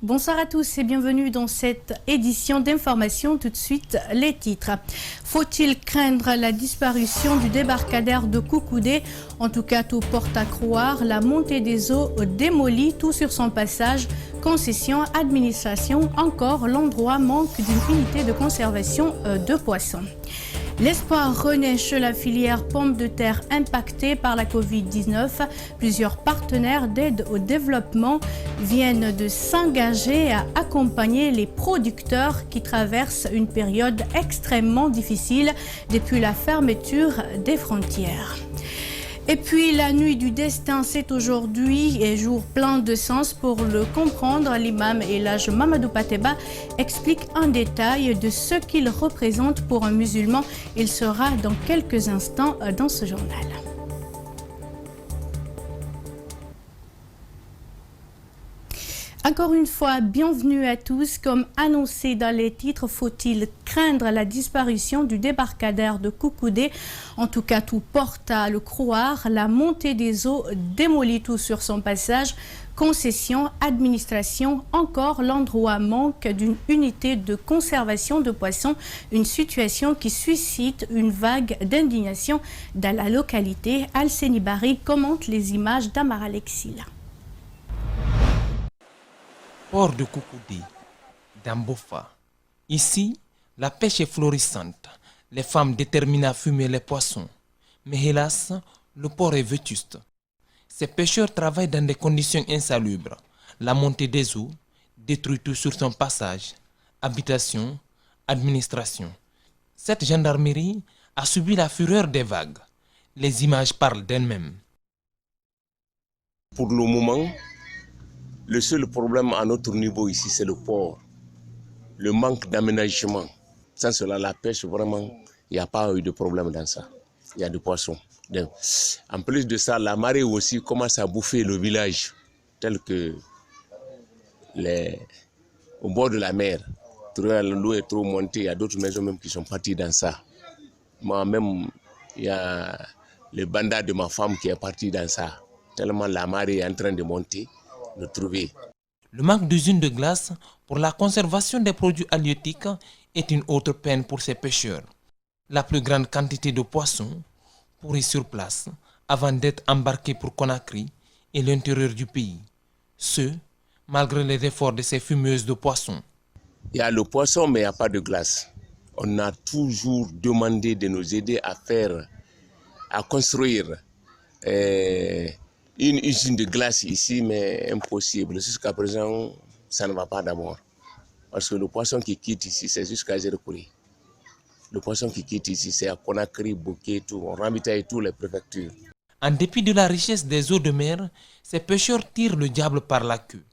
Bonsoir à tous et bienvenue dans cette édition d'information. Tout de suite, les titres. Faut-il craindre la disparition du débarcadère de Koukoudé? En tout cas, tout porte à croire. La montée des eaux démolit tout sur son passage. Concession, administration, encore l'endroit manque d'une unité de conservation de poissons. L'espoir renaît chez la filière pommes de terre impactée par la Covid-19. Plusieurs partenaires d'aide au développement viennent de s'engager à accompagner les producteurs qui traversent une période extrêmement difficile depuis la fermeture des frontières. Et puis la nuit du destin, c'est aujourd'hui et jour plein de sens. Pour le comprendre, l'imam Elhadj Mamadou Pateba explique en détail de ce qu'il représente pour un musulman. Il sera dans quelques instants dans ce journal. Encore une fois, bienvenue à tous. Comme annoncé dans les titres, faut-il craindre la disparition du débarcadère de Koukoudé? En tout cas, tout porte à le croire. La montée des eaux démolit tout sur son passage. Concession, administration, encore l'endroit manque d'une unité de conservation de poissons. Une situation qui suscite une vague d'indignation dans la localité. Alseni Bari commente les images d'Amara Lexila. Port de Koukoudé, d'Ambofa. Ici, la pêche est florissante. Les femmes déterminent à fumer les poissons. Mais hélas, le port est vétuste. Ces pêcheurs travaillent dans des conditions insalubres. La montée des eaux détruit tout sur son passage. Habitation, administration. Cette gendarmerie a subi la fureur des vagues. Les images parlent d'elles-mêmes. Pour le moment, le seul problème à notre niveau ici, c'est le port. Le manque d'aménagement. Sans cela, la pêche, vraiment, il n'y a pas eu de problème dans ça. Il y a des poissons. En plus de ça, la marée aussi commence à bouffer le village, tel que au bord de la mer. L'eau est trop montée, il y a d'autres maisons même qui sont parties dans ça. Moi-même, il y a le bandat de ma femme qui est parti dans ça. Tellement la marée est en train de monter. Le manque d'usines de glace pour la conservation des produits halieutiques est une autre peine pour ces pêcheurs. La plus grande quantité de poissons pourrit sur place avant d'être embarqués pour Conakry et l'intérieur du pays. Ce, malgré les efforts de ces fumeuses de poissons. Il y a le poisson, mais il n'y a pas de glace. On a toujours demandé de nous aider à construire une usine de glace ici, mais impossible. Jusqu'à présent, ça ne va pas d'abord. Parce que le poisson qui quitte ici, c'est jusqu'à Zérokouri. Le poisson qui quitte ici, c'est à Conakry, Bouquet, tout. On ravitaille toutes les préfectures. En dépit de la richesse des eaux de mer, ces pêcheurs tirent le diable par la queue.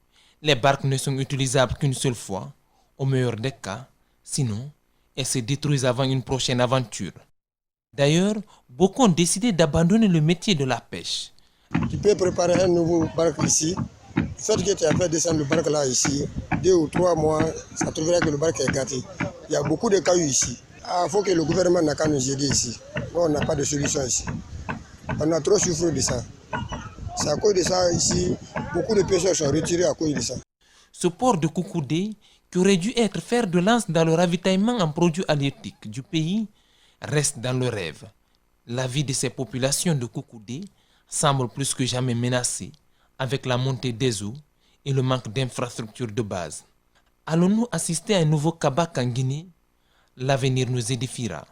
Les barques ne sont utilisables qu'une seule fois, au meilleur des cas. Sinon, elles se détruisent avant une prochaine aventure. D'ailleurs, beaucoup ont décidé d'abandonner le métier de la pêche. Tu peux préparer un nouveau barque ici. Le fait que tu as fait descendre le barque là ici, 2 ou 3 mois, ça trouverait que le barque est gâté. Il y a beaucoup de cailloux ici. Il faut que le gouvernement n'a qu'à nous aider ici. Nous, on n'a pas de solution ici. On a trop souffert de ça. C'est à cause de ça ici, beaucoup de pêcheurs sont retirés à cause de ça. Ce port de Koukoudé, qui aurait dû être fer de lance dans le ravitaillement en produits halieutiques du pays, reste dans le rêve. La vie de ces populations de Koukoudé semble plus que jamais menacée avec la montée des eaux et le manque d'infrastructures de base. Allons-nous assister à un nouveau Kabak en Guinée? L'avenir nous édifiera.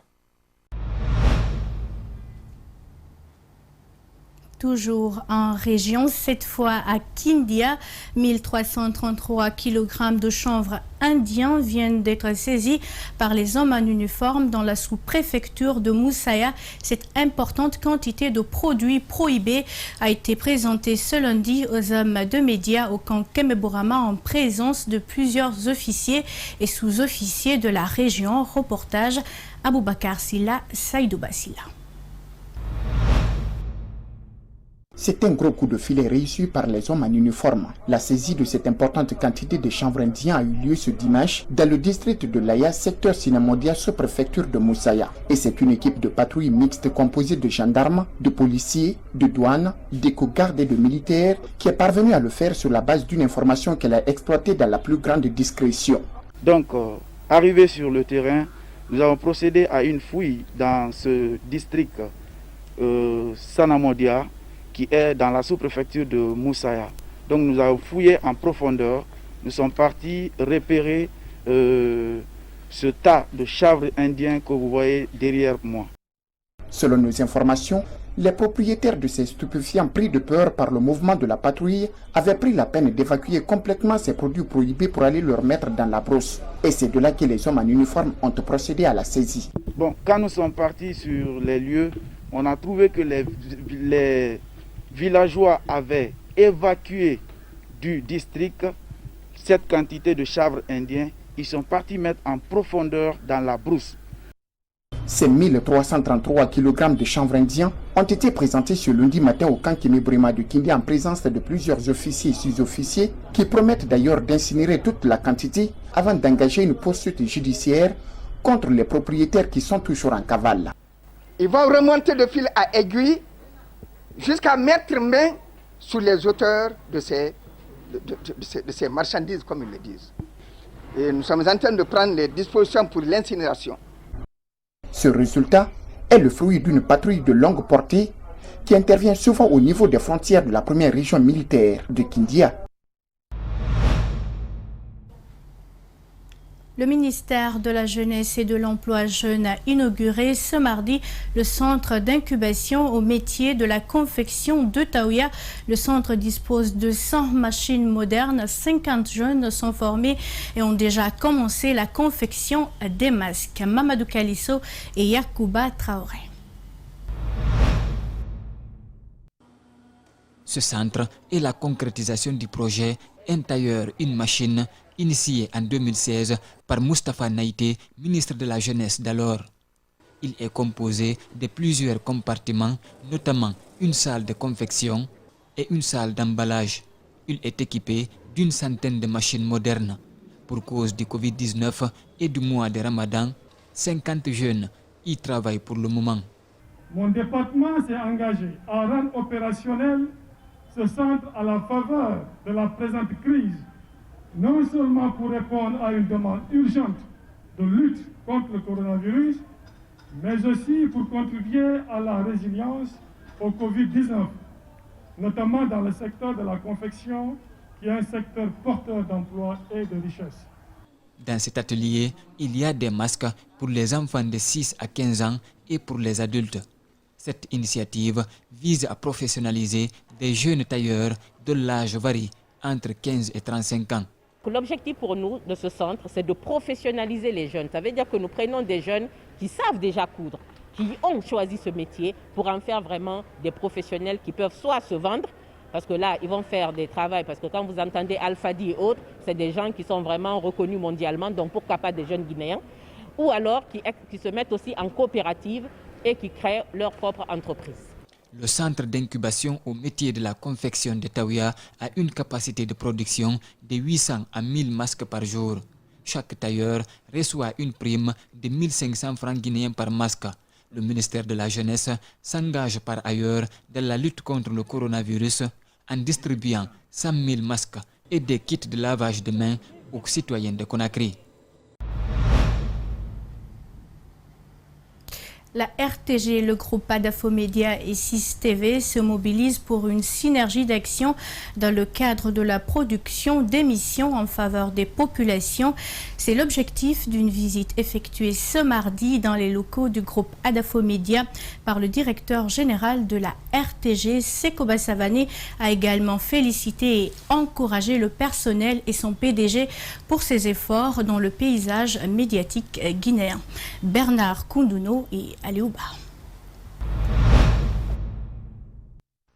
Toujours en région, cette fois à Kindia, 1333 kg de chanvre indien viennent d'être saisis par les hommes en uniforme dans la sous-préfecture de Moussaïa. Cette importante quantité de produits prohibés a été présentée ce lundi aux hommes de médias au camp Kemeborama en présence de plusieurs officiers et sous-officiers de la région. Reportage Aboubakar Silla, Saïdou Basila. C'est un gros coup de filet réussi par les hommes en uniforme. La saisie de cette importante quantité de chanvre indien a eu lieu ce dimanche dans le district de Laya, secteur Sinamondia, sous-préfecture de Moussaya. Et c'est une équipe de patrouille mixte composée de gendarmes, de policiers, de douanes, d'éco-gardes et de militaires qui est parvenue à le faire sur la base d'une information qu'elle a exploitée dans la plus grande discrétion. Donc, arrivé sur le terrain, nous avons procédé à une fouille dans ce district Sanamondia, qui est dans la sous-préfecture de Moussaya. Donc nous avons fouillé en profondeur, nous sommes partis repérer ce tas de chanvre indien que vous voyez derrière moi. Selon nos informations, les propriétaires de ces stupéfiants pris de peur par le mouvement de la patrouille avaient pris la peine d'évacuer complètement ces produits prohibés pour aller leur mettre dans la brousse. Et c'est de là que les hommes en uniforme ont procédé à la saisie. Bon, quand nous sommes partis sur les lieux, on a trouvé que les villageois avaient évacué du district cette quantité de chanvre indien. Ils sont partis mettre en profondeur dans la brousse. Ces 1333 kg de chanvre indien ont été présentés ce lundi matin au camp Kémi-Brima de Kindi en présence de plusieurs officiers et sous-officiers qui promettent d'ailleurs d'incinérer toute la quantité avant d'engager une poursuite judiciaire contre les propriétaires qui sont toujours en cavale. Ils vont remonter de fil à aiguille jusqu'à mettre main sur les auteurs de ces marchandises, comme ils le disent. Et nous sommes en train de prendre les dispositions pour l'incinération. Ce résultat est le fruit d'une patrouille de longue portée qui intervient souvent au niveau des frontières de la première région militaire de Kindia. Le ministère de la Jeunesse et de l'Emploi jeune a inauguré ce mardi le centre d'incubation au métier de la confection de Taouya. Le centre dispose de 100 machines modernes. 50 jeunes sont formés et ont déjà commencé la confection des masques. Mamadou Kalisso et Yacouba Traoré. Ce centre est la concrétisation du projet Un tailleur, une machine, initié en 2016 par Moustapha Naïté, ministre de la Jeunesse d'alors. Il est composé de plusieurs compartiments, notamment une salle de confection et une salle d'emballage. Il est équipé d'une centaine de machines modernes. Pour cause du Covid-19 et du mois de Ramadan, 50 jeunes y travaillent pour le moment. Mon département s'est engagé à rendre opérationnel ce centre à la faveur de la présente crise, non seulement pour répondre à une demande urgente de lutte contre le coronavirus, mais aussi pour contribuer à la résilience au Covid-19, notamment dans le secteur de la confection, qui est un secteur porteur d'emplois et de richesse. Dans cet atelier, il y a des masques pour les enfants de 6 à 15 ans et pour les adultes. Cette initiative vise à professionnaliser des jeunes tailleurs de l'âge varie entre 15 et 35 ans. L'objectif pour nous de ce centre, c'est de professionnaliser les jeunes. Ça veut dire que nous prenons des jeunes qui savent déjà coudre, qui ont choisi ce métier pour en faire vraiment des professionnels qui peuvent soit se vendre, parce que là, ils vont faire des travaux, parce que quand vous entendez Alfadi et autres, c'est des gens qui sont vraiment reconnus mondialement, donc pourquoi pas des jeunes Guinéens, ou alors qui se mettent aussi en coopérative et qui créent leur propre entreprise. Le centre d'incubation au métier de la confection de Taouya a une capacité de production de 800 à 1000 masques par jour. Chaque tailleur reçoit une prime de 1500 francs guinéens par masque. Le ministère de la Jeunesse s'engage par ailleurs dans la lutte contre le coronavirus en distribuant 100 000 masques et des kits de lavage de mains aux citoyens de Conakry. La RTG, le groupe Adafomédia et 6TV se mobilisent pour une synergie d'action dans le cadre de la production d'émissions en faveur des populations. C'est l'objectif d'une visite effectuée ce mardi dans les locaux du groupe Adafomédia par le directeur général de la RTG. Sekoba Savané a également félicité et encouragé le personnel et son PDG pour ses efforts dans le paysage médiatique guinéen. Bernard Koundouno et Aliouba.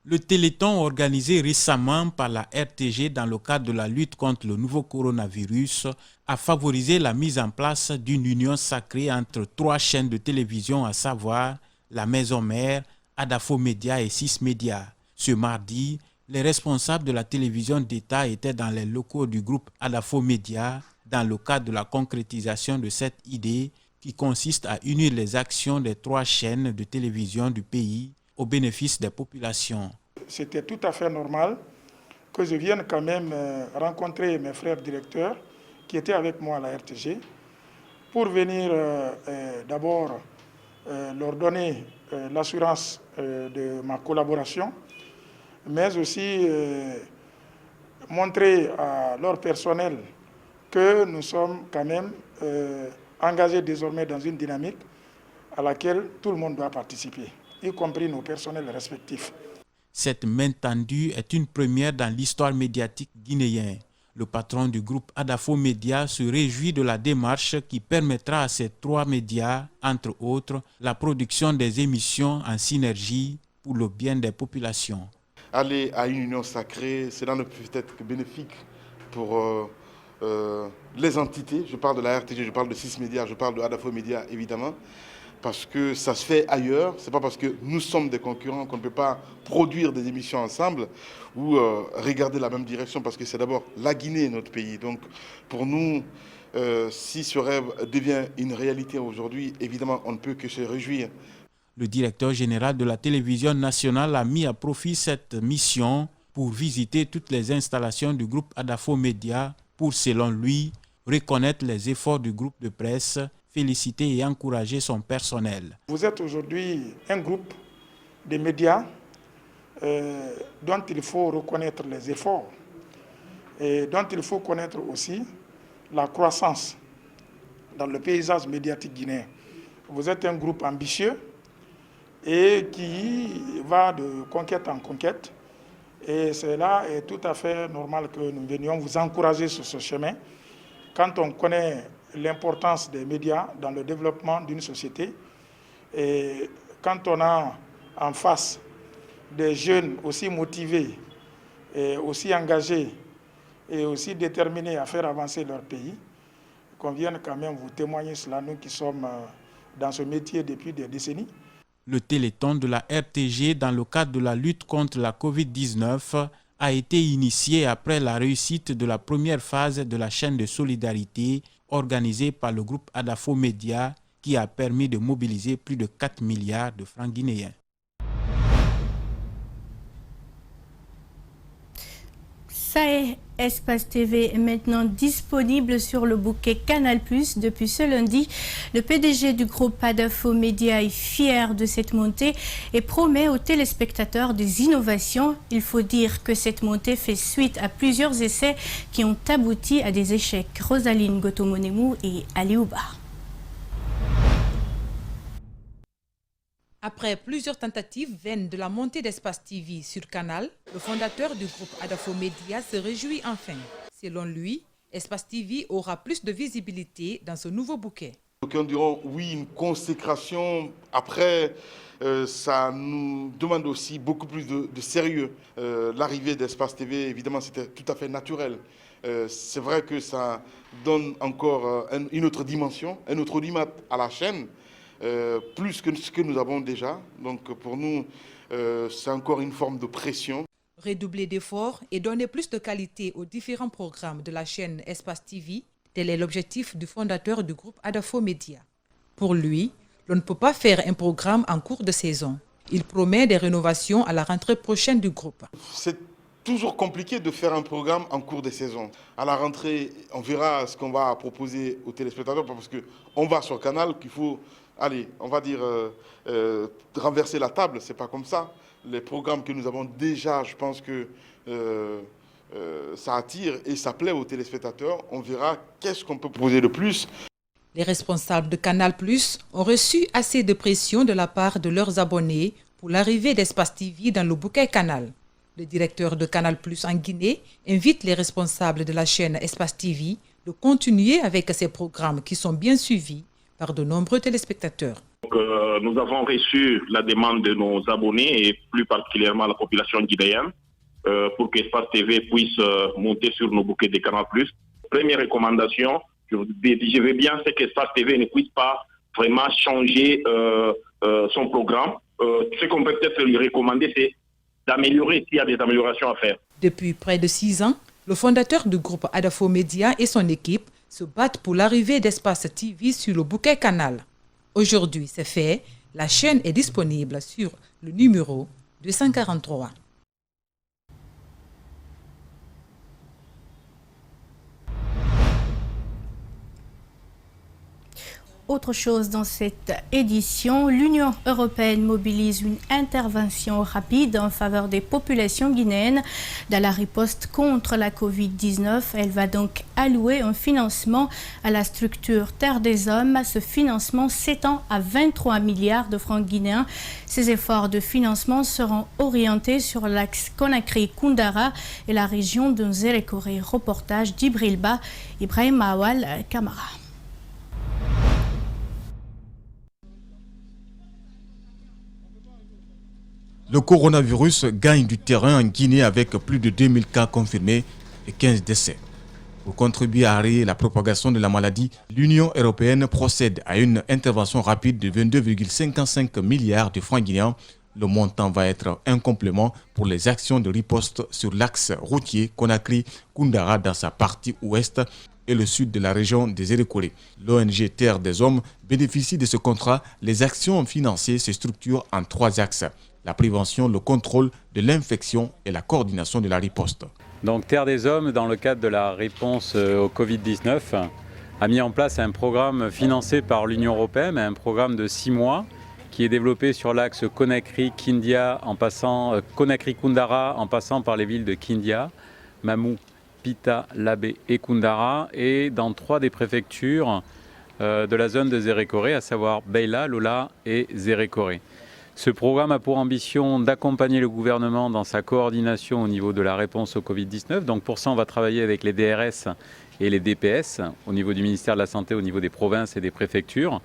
Le Téléthon organisé récemment par la RTG dans le cadre de la lutte contre le nouveau coronavirus a favorisé la mise en place d'une union sacrée entre 3 chaînes de télévision, à savoir la Maison Mère, Adafomédia et 6 Médias. Ce mardi, les responsables de la télévision d'État étaient dans les locaux du groupe Adafo Média dans le cadre de la concrétisation de cette idée qui consiste à unir les actions des 3 chaînes de télévision du pays au bénéfice des populations. C'était tout à fait normal que je vienne quand même rencontrer mes frères directeurs qui étaient avec moi à la RTG pour venir d'abord leur donner l'assurance de ma collaboration, mais aussi montrer à leur personnel que nous sommes quand même engagés désormais dans une dynamique à laquelle tout le monde doit participer, y compris nos personnels respectifs. Cette main tendue est une première dans l'histoire médiatique guinéenne. Le patron du groupe Adafo Média se réjouit de la démarche qui permettra à ces 3 médias, entre autres, la production des émissions en synergie pour le bien des populations. Aller à une union sacrée, cela ne peut être que bénéfique pour les entités. Je parle de la RTG, je parle de 6 médias, je parle de Adafo Média évidemment, parce que ça se fait ailleurs. Ce n'est pas parce que nous sommes des concurrents qu'on ne peut pas produire des émissions ensemble ou regarder la même direction, parce que c'est d'abord la Guinée, notre pays. Donc pour nous, si ce rêve devient une réalité aujourd'hui, évidemment, on ne peut que se réjouir. Le directeur général de la télévision nationale a mis à profit cette mission pour visiter toutes les installations du groupe Adafo Média pour, selon lui, reconnaître les efforts du groupe de presse, féliciter et encourager son personnel. Vous êtes aujourd'hui un groupe de médias dont il faut reconnaître les efforts et dont il faut connaître aussi la croissance dans le paysage médiatique guinéen. Vous êtes un groupe ambitieux et qui va de conquête en conquête. Et cela est tout à fait normal que nous venions vous encourager sur ce chemin. Quand on connaît l'importance des médias dans le développement d'une société, et quand on a en face des jeunes aussi motivés, et aussi engagés et aussi déterminés à faire avancer leur pays, qu'on vienne quand même vous témoigner cela, nous qui sommes dans ce métier depuis des décennies. Le Téléthon de la RTG dans le cadre de la lutte contre la Covid-19 a été initié après la réussite de la première phase de la chaîne de solidarité organisée par le groupe Adafo Média qui a permis de mobiliser plus de 4 milliards de francs guinéens. Ça est, Espace TV est maintenant disponible sur le bouquet Canal+. Depuis ce lundi, le PDG du groupe Adafo Média est fier de cette montée et promet aux téléspectateurs des innovations. Il faut dire que cette montée fait suite à plusieurs essais qui ont abouti à des échecs. Rosaline Gotomonemou et Aliouba. Après plusieurs tentatives vaines de la montée d'Espace TV sur Canal, le fondateur du groupe Adafo Média se réjouit enfin. Selon lui, Espace TV aura plus de visibilité dans ce nouveau bouquet. D'aucuns diront oui, une consécration. Après, ça nous demande aussi beaucoup plus de sérieux. L'arrivée d'Espace TV, évidemment, c'était tout à fait naturel. C'est vrai que ça donne encore une autre dimension, un autre audimat à la chaîne. Plus que ce que nous avons déjà. Donc pour nous, c'est encore une forme de pression. Redoubler d'efforts et donner plus de qualité aux différents programmes de la chaîne Espace TV, tel est l'objectif du fondateur du groupe Adafo Média. Pour lui, l'on ne peut pas faire un programme en cours de saison. Il promet des rénovations à la rentrée prochaine du groupe. C'est toujours compliqué de faire un programme en cours de saison. À la rentrée, on verra ce qu'on va proposer aux téléspectateurs parce qu'on va sur Canal qu'il faut... Allez, on va dire renverser la table, c'est pas comme ça. Les programmes que nous avons déjà, je pense que ça attire et ça plaît aux téléspectateurs. On verra qu'est-ce qu'on peut proposer de plus. Les responsables de Canal+ ont reçu assez de pression de la part de leurs abonnés pour l'arrivée d'Espace TV dans le bouquet Canal. Le directeur de Canal+ en Guinée invite les responsables de la chaîne Espace TV de continuer avec ces programmes qui sont bien suivis par de nombreux téléspectateurs. Donc, nous avons reçu la demande de nos abonnés et plus particulièrement la population guinéenne pour qu'Espace TV puisse monter sur nos bouquets de Canal+. Première recommandation, je veux bien, c'est qu'Espace TV ne puisse pas vraiment changer son programme. Ce qu'on peut peut-être lui recommander, c'est d'améliorer s'il y a des améliorations à faire. Depuis près de 6 ans, le fondateur du groupe Adafo Média et son équipe se battent pour l'arrivée d'Espace TV sur le bouquet Canal. Aujourd'hui, c'est fait. La chaîne est disponible sur le numéro 243. Autre chose dans cette édition, l'Union européenne mobilise une intervention rapide en faveur des populations guinéennes dans la riposte contre la Covid-19. Elle va donc allouer un financement à la structure Terre des Hommes. Ce financement s'étend à 23 milliards de francs guinéens. Ces efforts de financement seront orientés sur l'axe Conakry-Koundara et la région de Nzérékoré. Reportage d'Ibrilba, Ibrahim Awal Kamara. Le coronavirus gagne du terrain en Guinée avec plus de 2000 cas confirmés et 15 décès. Pour contribuer à arrêter la propagation de la maladie, l'Union européenne procède à une intervention rapide de 22,55 milliards de francs guinéens. Le montant va être un complément pour les actions de riposte sur l'axe routier Conakry-Koundara dans sa partie ouest et le sud de la région des Érékolés. L'ONG Terre des Hommes bénéficie de ce contrat. Les actions financées se structurent en 3 axes. La prévention, le contrôle de l'infection et la coordination de la riposte. Donc Terre des Hommes, dans le cadre de la réponse au Covid-19, a mis en place un programme financé par l'Union européenne, un programme de 6 mois qui est développé sur l'axe Conakry-Koundara en passant par les villes de Kindia, Mamou, Pita, Labé et Koundara et dans 3 des préfectures de la zone de Zérékoré, à savoir Beila, Lola et Zérékoré. Ce programme a pour ambition d'accompagner le gouvernement dans sa coordination au niveau de la réponse au Covid-19. Donc pour ça, on va travailler avec les DRS et les DPS au niveau du ministère de la Santé, au niveau des provinces et des préfectures.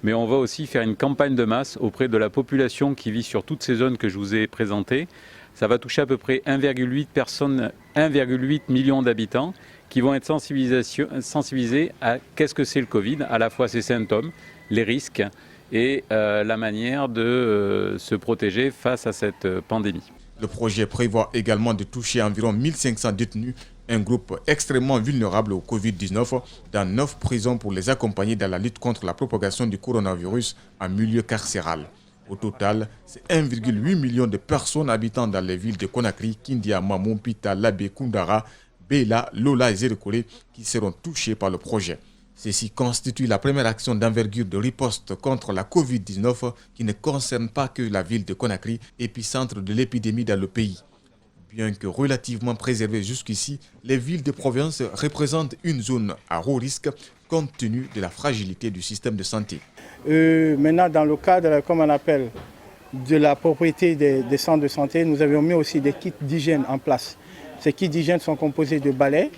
Mais on va aussi faire une campagne de masse auprès de la population qui vit sur toutes ces zones que je vous ai présentées. Ça va toucher à peu près 1,8 million d'habitants qui vont être sensibilisés à qu'est-ce que c'est le Covid, à la fois ses symptômes, les risques, et la manière de se protéger face à cette pandémie. Le projet prévoit également de toucher environ 1500 détenus, un groupe extrêmement vulnérable au Covid-19, dans 9 prisons pour les accompagner dans la lutte contre la propagation du coronavirus en milieu carcéral. Au total, c'est 1,8 million de personnes habitant dans les villes de Conakry, Kindia, Mamou, Pita, Labé, Koundara, Beila, Lola et Zérékoré qui seront touchés par le projet. Ceci constitue la première action d'envergure de riposte contre la Covid-19 qui ne concerne pas que la ville de Conakry, épicentre de l'épidémie dans le pays. Bien que relativement préservées jusqu'ici, les villes de province représentent une zone à haut risque compte tenu de la fragilité du système de santé. Maintenant, dans le cadre, comme on appelle, de la propriété des centres de santé, nous avions mis aussi des kits d'hygiène en place. Ces kits d'hygiène sont composés de balais,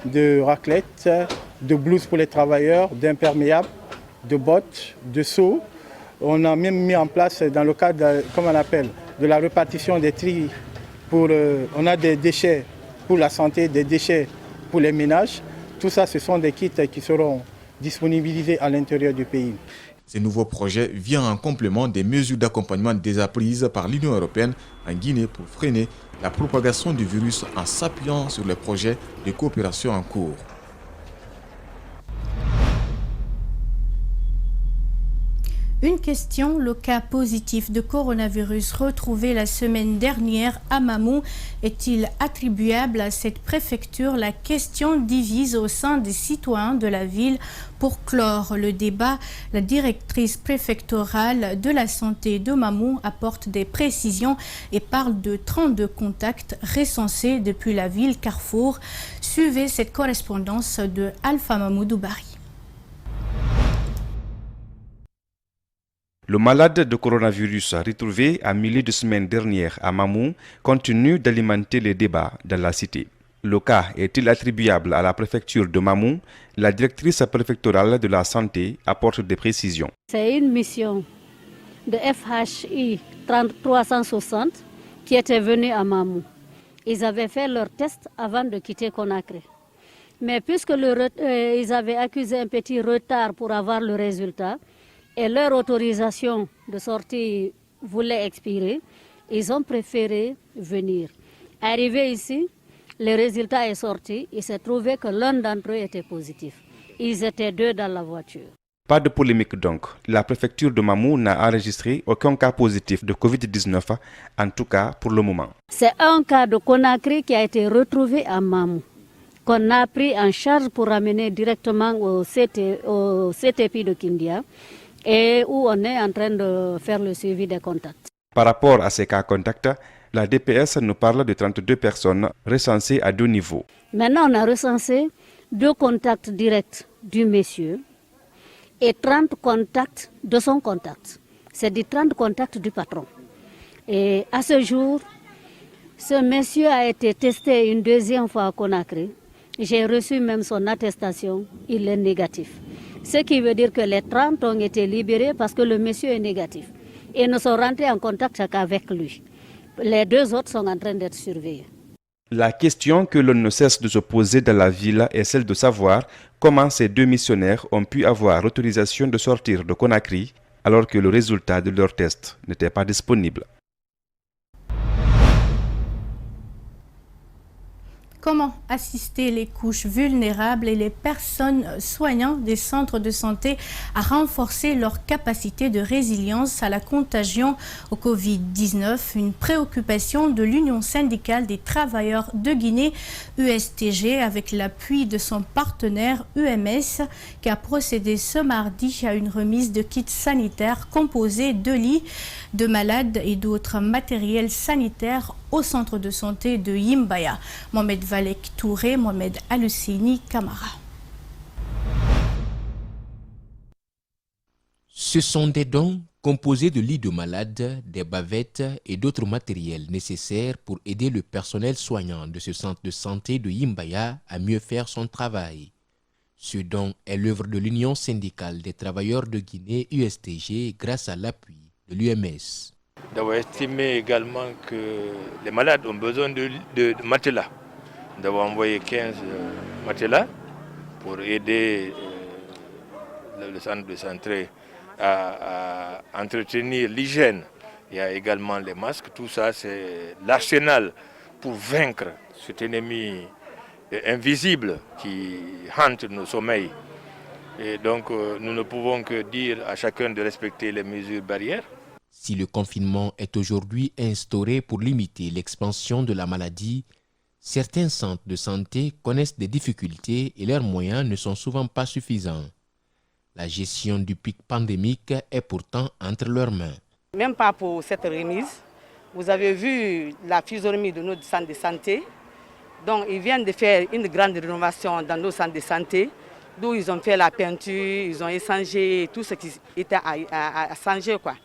de raclettes, de blouses pour les travailleurs, d'imperméables, de bottes, de seaux. On a même mis en place dans le cadre, comme on appelle, de la répartition des tri. On a des déchets pour la santé, des déchets pour les ménages. Tout ça, ce sont des kits qui seront disponibilisés à l'intérieur du pays. Ce nouveau projet vient en complément des mesures d'accompagnement déjà prises par l'Union européenne en Guinée pour freiner la propagation du virus en s'appuyant sur les projets de coopération en cours. Une question, le cas positif de coronavirus retrouvé la semaine dernière à Mamou est-il attribuable à cette préfecture? La question divise au sein des citoyens de la ville. Pour clore le débat, la directrice préfectorale de la santé de Mamou apporte des précisions et parle de 32 contacts recensés depuis la ville Carrefour. Suivez cette correspondance de Alpha Mamoudou Bari. Le malade de coronavirus retrouvé à milieu de semaine dernière à Mamou continue d'alimenter les débats dans la cité. Le cas est-il attribuable à la préfecture de Mamou? La directrice préfectorale de la santé apporte des précisions. C'est une mission de FHI 360 qui était venue à Mamou. Ils avaient fait leur test avant de quitter Conakry. Mais puisque ils avaient accusé un petit retard pour avoir le résultat, et leur autorisation de sortie voulait expirer, ils ont préféré venir. Arrivé ici, le résultat est sorti. Il s'est trouvé que l'un d'entre eux était positif. Ils étaient 2 dans la voiture. Pas de polémique donc. La préfecture de Mamou n'a enregistré aucun cas positif de Covid-19, en tout cas pour le moment. C'est un cas de Conakry qui a été retrouvé à Mamou, qu'on a pris en charge pour ramener directement au CTP de Kindia et où on est en train de faire le suivi des contacts. Par rapport à ces cas contacts, la DPS nous parle de 32 personnes recensées à 2 niveaux. Maintenant, on a recensé 2 contacts directs du monsieur et 30 contacts de son contact. C'est des 30 contacts du patron. Et à ce jour, ce monsieur a été testé une 2e fois à Conakry. J'ai reçu même son attestation, il est négatif. Ce qui veut dire que les 30 ont été libérés parce que le monsieur est négatif. Et nous sommes rentrés en contact qu'avec lui. Les 2 autres sont en train d'être surveillés. La question que l'on ne cesse de se poser dans la ville est celle de savoir comment ces 2 missionnaires ont pu avoir l'autorisation de sortir de Conakry alors que le résultat de leur test n'était pas disponible. Comment assister les couches vulnérables et les personnes soignantes des centres de santé à renforcer leur capacité de résilience à la contagion au Covid-19, une préoccupation de l'Union syndicale des travailleurs de Guinée, USTG, avec l'appui de son partenaire UMS, qui a procédé ce mardi à une remise de kits sanitaires composés de lits de malades et d'autres matériels sanitaires au centre de santé de Yimbaya. Mohamed Valek Touré, Mohamed Alusini Kamara. Ce sont des dons composés de lits de malades, des bavettes et d'autres matériels nécessaires pour aider le personnel soignant de ce centre de santé de Yimbaya à mieux faire son travail. Ce don est l'œuvre de l'Union syndicale des travailleurs de Guinée, USTG, grâce à l'appui de l'UMS. Nous avons estimé également que les malades ont besoin de matelas. Nous avons envoyé 15 matelas pour aider le centre de santé à entretenir l'hygiène. Il y a également les masques. Tout ça, c'est l'arsenal pour vaincre cet ennemi invisible qui hante nos sommeils. Et donc, nous ne pouvons que dire à chacun de respecter les mesures barrières. Si le confinement est aujourd'hui instauré pour limiter l'expansion de la maladie, certains centres de santé connaissent des difficultés et leurs moyens ne sont souvent pas suffisants. La gestion du pic pandémique est pourtant entre leurs mains. Même pas pour cette remise. Vous avez vu la physionomie de nos centres de santé. Donc ils viennent de faire une grande rénovation dans nos centres de santé, d'où ils ont fait la peinture, ils ont échangé tout ce qui était à changer, quoi.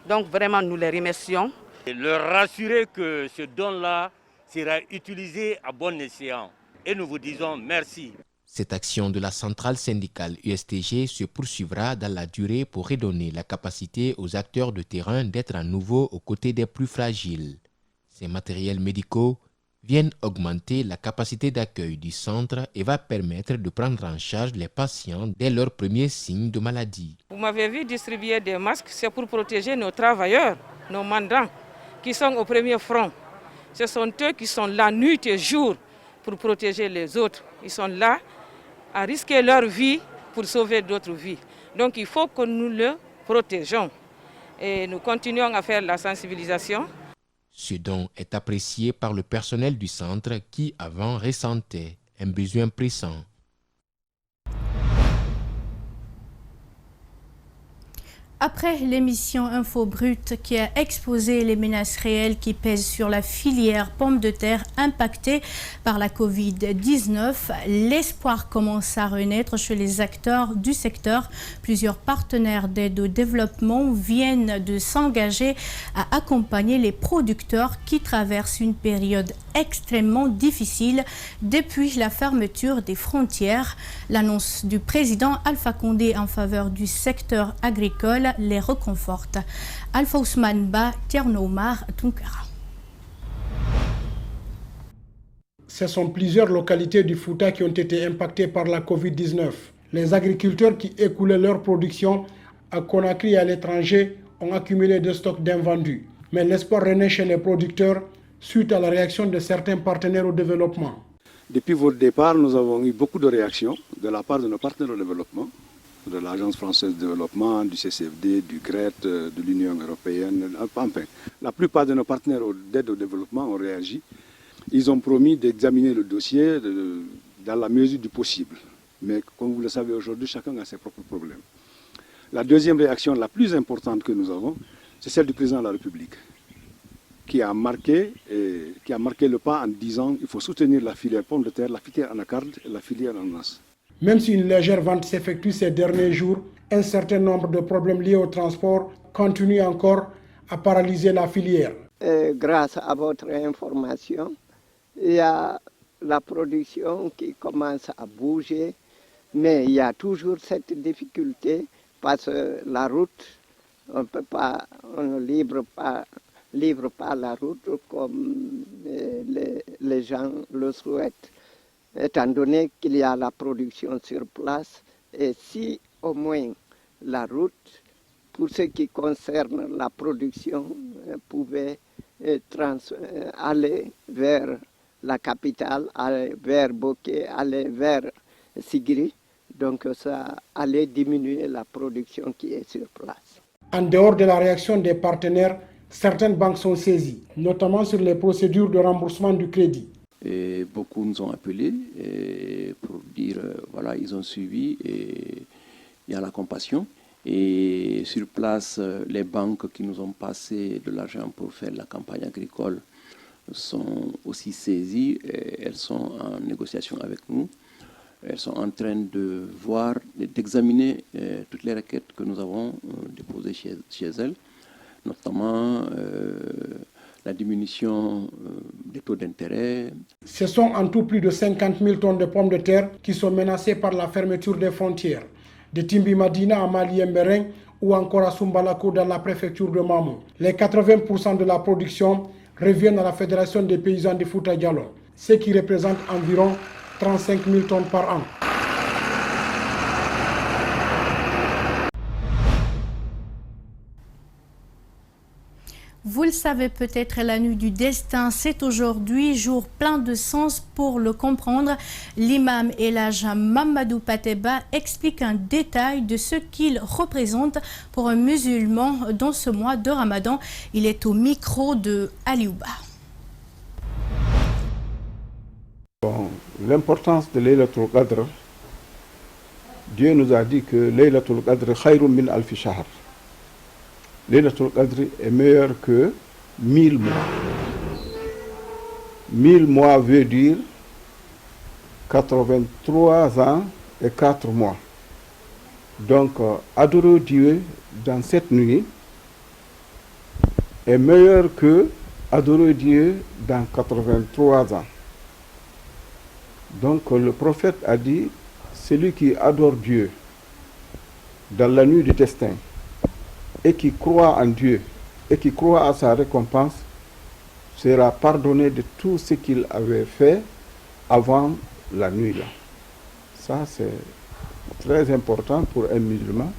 Donc vraiment, nous les remercions. Et leur rassurer que ce don-là sera utilisé à bon escient. Et nous vous disons merci. Cette action de la centrale syndicale USTG se poursuivra dans la durée pour redonner la capacité aux acteurs de terrain d'être à nouveau aux côtés des plus fragiles. Ces matériels médicaux viennent augmenter la capacité d'accueil du centre et va permettre de prendre en charge les patients dès leurs premiers signes de maladie. Vous m'avez vu distribuer des masques, c'est pour protéger nos travailleurs, nos mandants qui sont au premier front. Ce sont eux qui sont là nuit et jour pour protéger les autres. Ils sont là à risquer leur vie pour sauver d'autres vies. Donc il faut que nous le protégeons. Et nous continuons à faire la sensibilisation. Ce don est apprécié par le personnel du centre qui, avant, ressentait un besoin pressant. Après l'émission Info Brut qui a exposé les menaces réelles qui pèsent sur la filière pommes de terre impactée par la Covid-19, l'espoir commence à renaître chez les acteurs du secteur. Plusieurs partenaires d'aide au développement viennent de s'engager à accompagner les producteurs qui traversent une période extrêmement difficile depuis la fermeture des frontières. L'annonce du président Alpha Condé en faveur du secteur agricole les reconforte. Alpha Ousmane Ba, Tierno Omar, Tunkara. Ce sont plusieurs localités du Fouta qui ont été impactées par la Covid-19. Les agriculteurs qui écoulaient leur production à Conakry et à l'étranger ont accumulé des stocks d'invendus. Mais l'espoir renaît chez les producteurs, suite à la réaction de certains partenaires au développement. Depuis votre départ, nous avons eu beaucoup de réactions de la part de nos partenaires au développement, de l'Agence française de développement, du CCFD, du GRET, de l'Union européenne. Enfin, la plupart de nos partenaires d'aide au développement ont réagi. Ils ont promis d'examiner le dossier dans la mesure du possible. Mais comme vous le savez aujourd'hui, chacun a ses propres problèmes. La deuxième réaction la plus importante que nous avons, c'est celle du président de la République, qui a marqué le pas en disant qu'il faut soutenir la filière pomme de terre, la filière anacarde et la filière ananas. Même si une légère vente s'effectue ces derniers jours, un certain nombre de problèmes liés au transport continuent encore à paralyser la filière. Grâce à votre information, il y a la production qui commence à bouger, mais il y a toujours cette difficulté parce que la route, on ne livre pas la route comme les gens le souhaitent, étant donné qu'il y a la production sur place. Et si au moins la route, pour ce qui concerne la production, pouvait aller vers la capitale, aller vers Bokeh, aller vers Sigiri, donc ça allait diminuer la production qui est sur place. En dehors de la réaction des partenaires, certaines banques sont saisies, notamment sur les procédures de remboursement du crédit. Et beaucoup nous ont appelés pour dire, voilà, ils ont suivi et il y a la compassion. Et sur place, les banques qui nous ont passé de l'argent pour faire la campagne agricole sont aussi saisies. Et elles sont en négociation avec nous. Elles sont en train de voir, d'examiner toutes les requêtes que nous avons déposées chez elles, notamment la diminution des taux d'intérêt. Ce sont en tout plus de 50 000 tonnes de pommes de terre qui sont menacées par la fermeture des frontières, de Timbi Madina à Mali-Embereng ou encore à Sumbalako dans la préfecture de Mamou. Les 80% de la production reviennent à la Fédération des paysans de Fouta Djallon, ce qui représente environ 35 000 tonnes par an. Vous le savez peut-être, la nuit du destin, c'est aujourd'hui, jour plein de sens pour le comprendre. L'imam Elhadj Mamadou Pateba explique un détail de ce qu'il représente pour un musulman dans ce mois de Ramadan. Il est au micro de Aliouba. Bon, l'importance de Laylatul Qadr, Dieu nous a dit que Laylatul Qadr khayrun min alfi shahr. Laylatul Qadr est meilleur que 1000 mois. 1000 mois veut dire 83 ans et 4 mois. Donc, adorer Dieu dans cette nuit est meilleur que adorer Dieu dans 83 ans. Donc, le prophète a dit, celui qui adore Dieu dans la nuit du destin, et qui croit en Dieu, et qui croit à sa récompense, sera pardonné de tout ce qu'il avait fait avant la nuit là. Ça, c'est très important pour un musulman.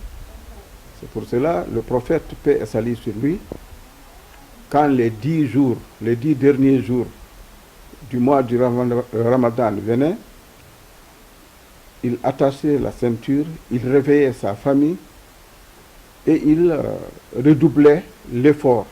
C'est pour cela, le prophète, paix et salut sur lui, quand les 10 derniers jours du mois du Ramadan venaient, il attachait la ceinture, il réveillait sa famille, et il redoublait l'effort.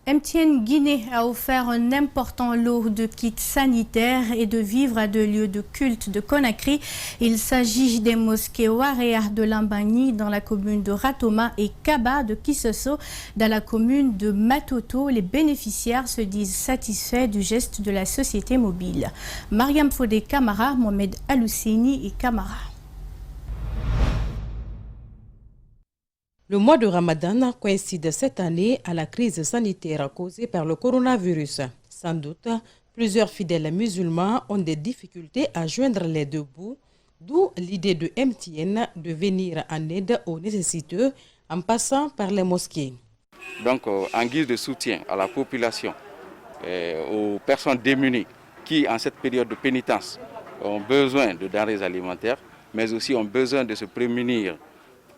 MTN Guinée a offert un important lot de kits sanitaires et de vivres à 2 lieux de culte de Conakry. Il s'agit des mosquées Ouaréa de Lambagny dans la commune de Ratoma et Kaba de Kissoso dans la commune de Matoto. Les bénéficiaires se disent satisfaits du geste de la société mobile. Mariam Fodé Kamara, Mohamed Alousseni et Kamara. Le mois de Ramadan coïncide cette année à la crise sanitaire causée par le coronavirus. Sans doute, plusieurs fidèles musulmans ont des difficultés à joindre les deux bouts, d'où l'idée de MTN de venir en aide aux nécessiteux en passant par les mosquées. Donc, en guise de soutien à la population, aux personnes démunies qui, en cette période de pénitence, ont besoin de denrées alimentaires, mais aussi ont besoin de se prémunir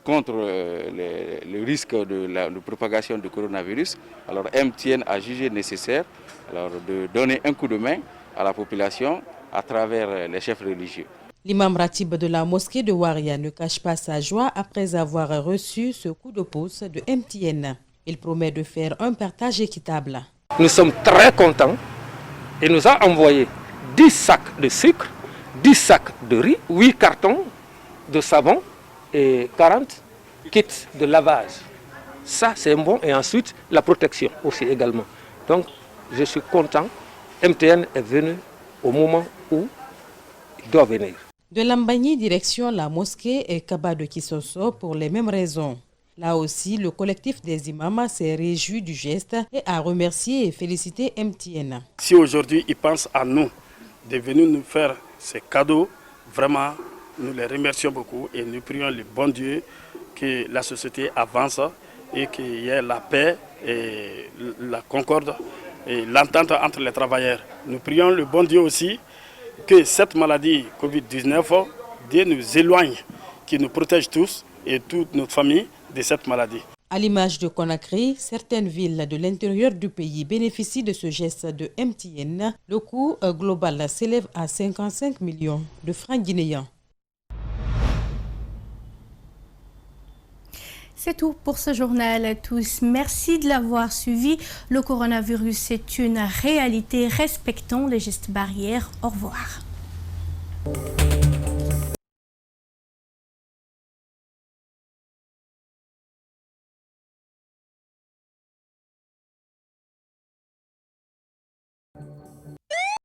contre le risque de propagation du coronavirus, alors MTN a jugé nécessaire de donner un coup de main à la population à travers les chefs religieux. L'imam Ratib de la mosquée de Waria ne cache pas sa joie après avoir reçu ce coup de pouce de MTN. Il promet de faire un partage équitable. Nous sommes très contents et nous a envoyé 10 sacs de sucre, 10 sacs de riz, 8 cartons de savon et 40 kits de lavage. Ça, c'est bon. Et ensuite, la protection aussi également. Donc, je suis content. MTN est venu au moment où il doit venir. De Lambagny, direction la mosquée et Kaba de Kisoso pour les mêmes raisons. Là aussi, le collectif des imams s'est réjoui du geste et a remercié et félicité MTN. Si aujourd'hui ils pensent à nous, de venir nous faire ces cadeaux, vraiment, nous les remercions beaucoup et nous prions le bon Dieu que la société avance et qu'il y ait la paix et la concorde et l'entente entre les travailleurs. Nous prions le bon Dieu aussi que cette maladie Covid-19, Dieu nous éloigne, qu'il nous protège tous et toute notre famille de cette maladie. À l'image de Conakry, certaines villes de l'intérieur du pays bénéficient de ce geste de MTN. Le coût global s'élève à 55 millions de francs guinéens. C'est tout pour ce journal à tous. Merci de l'avoir suivi. Le coronavirus est une réalité. Respectons les gestes barrières. Au revoir.